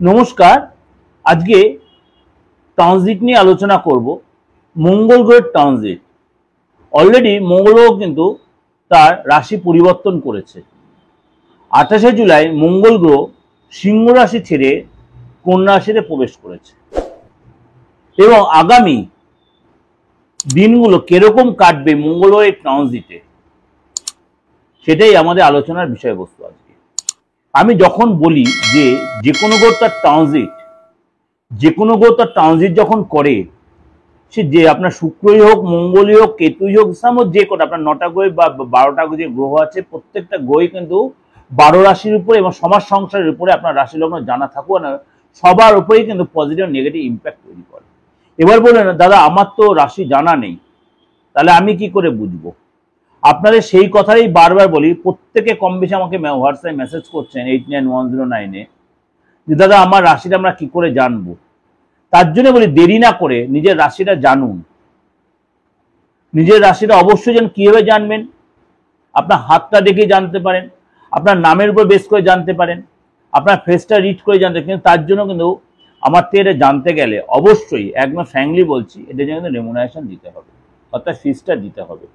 নমস্কার। আজকে ট্রানজিট নিয়ে আলোচনা করব। মঙ্গল গ্রহের ট্রানজিট অলরেডি মঙ্গল গ্রহ কিন্তু তার রাশি পরিবর্তন করেছে। 28শে জুলাই মঙ্গল গ্রহ সিংহ রাশি ছেড়ে কন্যা রাশিতে প্রবেশ করেছে এবং আগামী দিনগুলো কিরকম কাটবে মঙ্গল গ্রহের ট্রানজিটে, সেটাই আমাদের আলোচনার বিষয়বস্তু। আজকে আমি যখন বলি যে কোনো গ্রহ তার ট্রানজিট যখন করে, সে যে আপনার শুক্রই হোক, মঙ্গলই হোক, কেতুই হোক, যে কোনো আপনার 9টা গ্রহ বা 12টা যে গ্রহ আছে, প্রত্যেকটা গ্রহই কিন্তু 12 রাশির উপরে এবং সমাজ সংসারের উপরে আপনার রাশি লগ্ন জানা থাকুক না, সবার উপরেই কিন্তু পজিটিভ নেগেটিভ ইম্প্যাক্ট তৈরি করে। এবার বললেন দাদা আমার তো রাশি জানা নেই, তাহলে আমি কি করে বুঝবো? আপনাদের সেই কথাই বারবার বলি, প্রত্যেকে কম বেশি আমাকে হোয়াটসঅ্যাপে মেসেজ করছেন 891009-এ যে দাদা আমার রাশিটা আমরা কি করে জানবো। তার জন্য বলি দেরি না করে নিজের রাশিটা জানুন। নিজের রাশিটা অবশ্যই জানুন। কিভাবে জানবেন? আপনার হাতটা দেখে জানতে পারেন, আপনার নামের উপর বেস করে জানতে পারেন, আপনার ফেসটা রিড করে জানতে পারেন। কিন্তু তার জন্য কিন্তু আমার থেকে এটা জানতে গেলে অবশ্যই একদম ফ্র্যাঙ্কলি বলছি, এটার জন্য রেমুনারেশন দিতে হবে, অর্থাৎ ফিসটা দিতে হবে।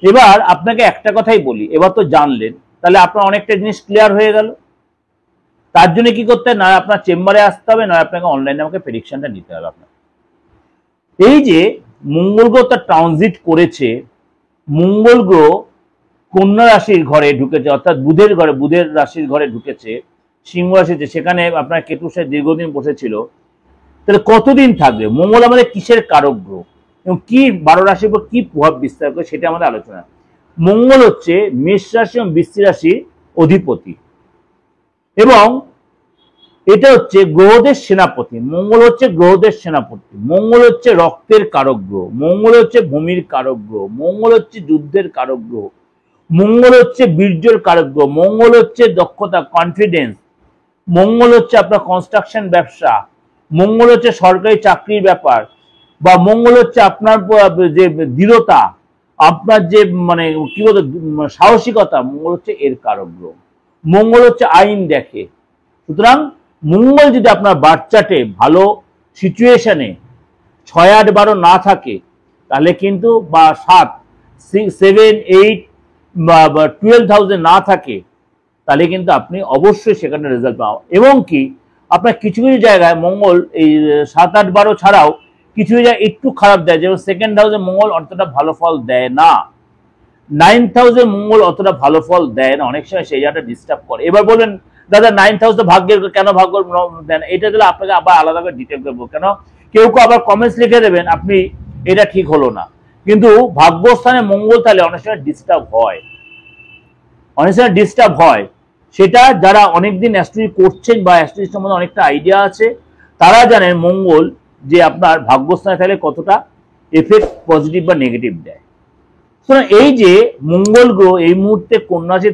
এবার আপনাকে একটা কথাই বলি, এবার তো জানলেন, তাহলে আপনার অনেকটা জিনিস ক্লিয়ার হয়ে গেল। তার জন্য কি করতে হবে? না আপনার চেম্বারে আসতে হবে, নয় আপনাকে অনলাইনে আমাকে প্রেডিকশনটা নিতে হবে। আপনার এই যে মঙ্গল গ্রহ তার ট্রানজিট করেছে, মঙ্গল গ্রহ কন্যা রাশির ঘরে ঢুকেছে, অর্থাৎ বুধের রাশির ঘরে ঢুকেছে, সিংহ রাশিতে, সেখানে আপনার কেতুর সাথে দীর্ঘদিন বসেছিল। তাহলে কতদিন থাকবে? মঙ্গল আমাদের কিসের কারক গ্রহ এবং কি 12 রাশির উপর কি প্রভাব বিস্তার করে সেটা আমাদের আলোচনা। মঙ্গল হচ্ছে মেষ রাশি এবং বৃশ্চিক রাশির অধিপতি এবং এটা হচ্ছে গ্রহদের সেনাপতি। মঙ্গল হচ্ছে গ্রহদের সেনাপতি। মঙ্গল হচ্ছে রক্তের কারক গ্রহ। মঙ্গল হচ্ছে ভূমির কারক গ্রহ। মঙ্গল হচ্ছে যুদ্ধের কারক গ্রহ। মঙ্গল হচ্ছে বীর্যের কারক গ্রহ। মঙ্গল হচ্ছে দক্ষতা, কনফিডেন্স। মঙ্গল হচ্ছে আপনার কনস্ট্রাকশন ব্যবসা। মঙ্গল হচ্ছে সরকারি চাকরির ব্যাপার, বা মঙ্গল হচ্ছে আপনার যে দৃঢ়তা, আপনার যে মানে কি বলতো সাহসিকতা, মঙ্গল হচ্ছে এর কারক গ্রহ। মঙ্গল হচ্ছে আইন দেখে। সুতরাং মঙ্গল যদি আপনার বাচ্চাটে ভালো সিচুয়েশনে 6, 8, 12 না থাকে, তাহলে কিন্তু বা 7, 7, 8 বা 12,000 না থাকে, তাহলে কিন্তু আপনি অবশ্যই সেখানে রেজাল্ট পাবেন। এবং কি আপনার কিছু কিছু জায়গায় মঙ্গল এই 7, 8, 12 ছাড়াও কিছু জায়গায় একটু খারাপ দেয়, যেমন 2nd হাউসে মঙ্গল অতটা ভালো ফল দেয় না, 9th হাউসে মঙ্গল অতটা ভালো ফল দেয় না, অনেক সময় সেই জায়গাটা ডিস্টার্ব করে। এবার বলবেন দাদা 9th হাউস তো ভাগ্যের, কেন ভাগ্য দেন? এটা দিলে আপনাকে আবার আলাদা করে ডিটেল করবো। কেন কেউ আবার কমেন্টস লিখে দেবেন আপনি এটা ঠিক হলো না, কিন্তু ভাগ্যস্থানে মঙ্গল তাহলে অনেক সময় ডিস্টার্ব হয়। সেটা যারা অনেকদিন অ্যাস্ট্রোলজি করছেন বা অ্যাস্ট্রোলজি সম্বন্ধে অনেকটা আইডিয়া আছে, তারা জানেন মঙ্গল যে আপনার ভাগ্যস্থানে তাহলে কতটা এফেক্ট পজিটিভ বা নেগেটিভ দেয়। সুতরাং এই যে মঙ্গল গ্রহ এই মুহূর্তে কন্যা রাশি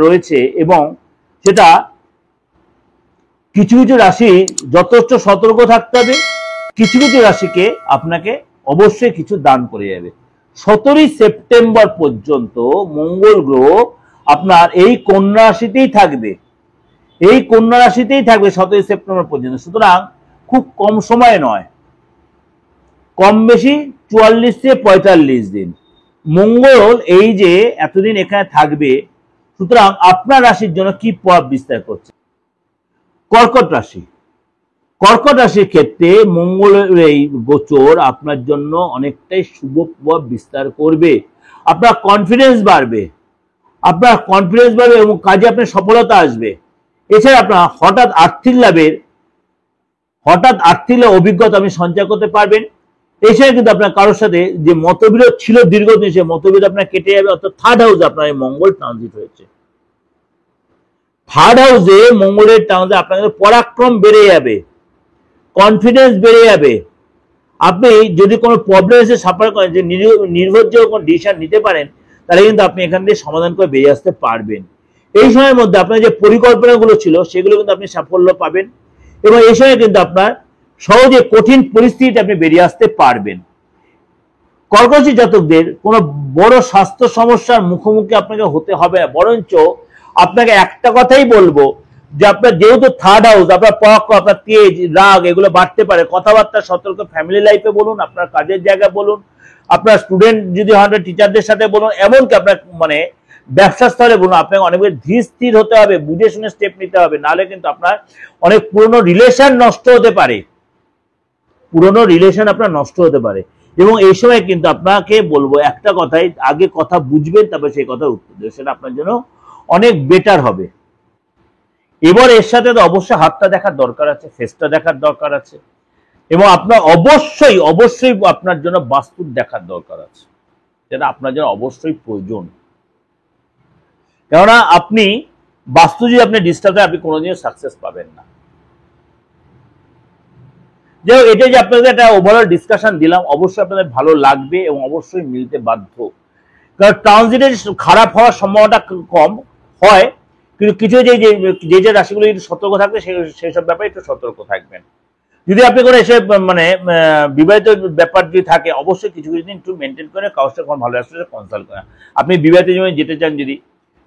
রয়েছে এবং সেটা কিছু কিছু রাশি যথেষ্ট সতর্ক থাকতে হবে, কিছু কিছু রাশিকে আপনাকে অবশ্যই কিছু দান করে যাবে। 17ই সেপ্টেম্বর পর্যন্ত মঙ্গল গ্রহ আপনার এই কন্যা রাশিতেই থাকবে, 17ই সেপ্টেম্বর পর্যন্ত। সুতরাং খুব কম সময় নয়, কম বেশি 44 থেকে 45 দিন মঙ্গল এই যে এতদিন এখানে থাকবে। সুতরাং আপনার রাশির জন্য কি প্রভাব বিস্তার করছে? কর্কট রাশির ক্ষেত্রে মঙ্গলের এই গোচর আপনার জন্য অনেকটাই শুভ প্রভাব বিস্তার করবে। আপনার কনফিডেন্স বাড়বে এবং কাজে আপনার সফলতা আসবে। এছাড়া আপনার হঠাৎ আর্থিক লাভের অভিজ্ঞতা আপনি সঞ্চয় করতে পারবেন। এছাড়া কিন্তু আপনার কারোর সাথে যে মতবিরোধ ছিল দীর্ঘদিন, সে মতবিরোধ আপনার কেটে যাবে। অর্থাৎ 3rd হাউসে আপনার মঙ্গল ট্রানজিট হয়েছে। 3rd হাউসে মঙ্গলের ট্রানজিট আপনার পরাক্রম বেড়ে যাবে, কনফিডেন্স বেড়ে যাবে। আপনি যদি কোনো প্রবলেম এসে সাফার করেন, যে নির্ভরযোগ্য কোনো ডিসিশন নিতে পারেন, তাহলে কিন্তু আপনি এখান থেকে সমাধান করে বেরিয়ে আসতে পারবেন। এই সময়ের মধ্যে আপনার যে পরিকল্পনাগুলো ছিল সেগুলো কিন্তু আপনি সাফল্য পাবেন এবং এই সময় কিন্তু আপনার সহজে কঠিন পরিস্থিতিতে আপনি বেরিয়ে আসতে পারবেন। কর্কট রাশি জাতকদের কোনো বড় স্বাস্থ্য সমস্যার মুখোমুখি আপনাকে হতে হবে না, বরঞ্চ আপনাকে একটা কথাই বলবো, যে আপনার যেহেতু থার্ড হাউস, আপনার পক্ষ, আপনার তেজ, রাগ এগুলো বাড়তে পারে। কথাবার্তা সতর্ক, ফ্যামিলি লাইফে বলুন, আপনার কাজের জায়গায় বলুন, আপনার স্টুডেন্ট যদি হন টিচারদের সাথে বলুন, এমনকি আপনার মানে ব্যবসা স্থলে বলুন, আপনাকে অনেক ধীর স্থির হতে হবে, বুঝে শুনে স্টেপ নিতে হবে, নাহলে কিন্তু আপনার অনেক পুরনো রিলেশন নষ্ট হতে পারে, পুরনো রিলেশন আপনার নষ্ট হতে পারে। এবং এই সময় কিন্তু আপনাকে বলবো একটা কথাই, আগে কথা বুঝবেন তারপর সেই কথার উত্তর দেবেন, সেটা আপনার জন্য অনেক বেটার হবে। এবার এর সাথে তো অবশ্যই হাতটা দেখার দরকার আছে, ফেসটা দেখার দরকার আছে, এবং আপনার অবশ্যই অবশ্যই আপনার জন্য বাস্তু দেখার দরকার আছে, যেটা আপনার জন্য অবশ্যই প্রয়োজন। কেননা আপনি বাস্তু যদি আপনি ডিস্টার্ব হয়, আপনি কোনোদিনও সাকসেস পাবেন না। যে এটা যে আপনাদের একটা ওভারঅল ডিসকাশন দিলাম, অবশ্যই আপনাদের ভালো লাগবে এবং অবশ্যই মিলতে বাধ্য। কারণ ট্রানজিটে খারাপ হওয়ার সম্ভাবনাটা কম হয়, কিন্তু কিছু যে রাশিগুলো একটু সতর্ক থাকবে সেই সব ব্যাপারে একটু সতর্ক থাকবেন। যদি আপনি করে এসে মানে বিবাহিত ব্যাপার যদি থাকে, অবশ্যই কিছু কিছু দিন একটু মেনটেন করে কাউর সাথে ভালো অ্যাস্ট্রোলজার কনসাল্ট করেন। আপনি বিবাহিত জীবনে যেতে চান যদি,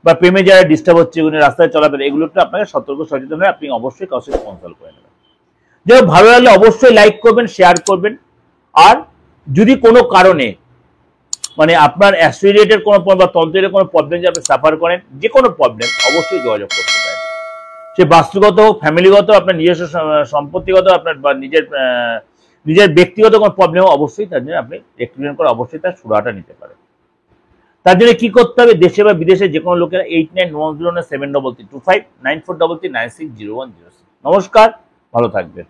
বা প্রেমে যারা ডিস্টার্ব হচ্ছে, রাস্তায় চলাফেরা, এগুলো একটু আপনাকে সতর্ক সচেতন হয়ে আপনি অবশ্যই কাউর সাথে কনসাল্ট করে নেবেন। যাই হোক, ভালো লাগলে অবশ্যই লাইক করবেন, শেয়ার করবেন। আর যদি কোনো কারণে মানে আপনার অ্যাস্ট্রো রিলেটেড কোনো বা তন্ত্রের কোনো প্রবলেম যে আপনি সাফার করেন, যে কোনো প্রবলেম, অবশ্যই যোগাযোগ করতে পারেন। সে বাস্তুগত হোক, ফ্যামিলিগত, আপনার নিজস্ব সম্পত্তিগত, আপনার বা নিজের ব্যক্তিগত কোনো প্রবলেম, অবশ্যই তার জন্য আপনি এক্সপ্লেন করে অবশ্যই তার সুরাহাটা নিতে পারেন। তার জন্য কি করতে হবে, দেশে বা বিদেশে যে কোনো লোকেরা 8910973325 9433960106। নমস্কার, ভালো থাকবেন।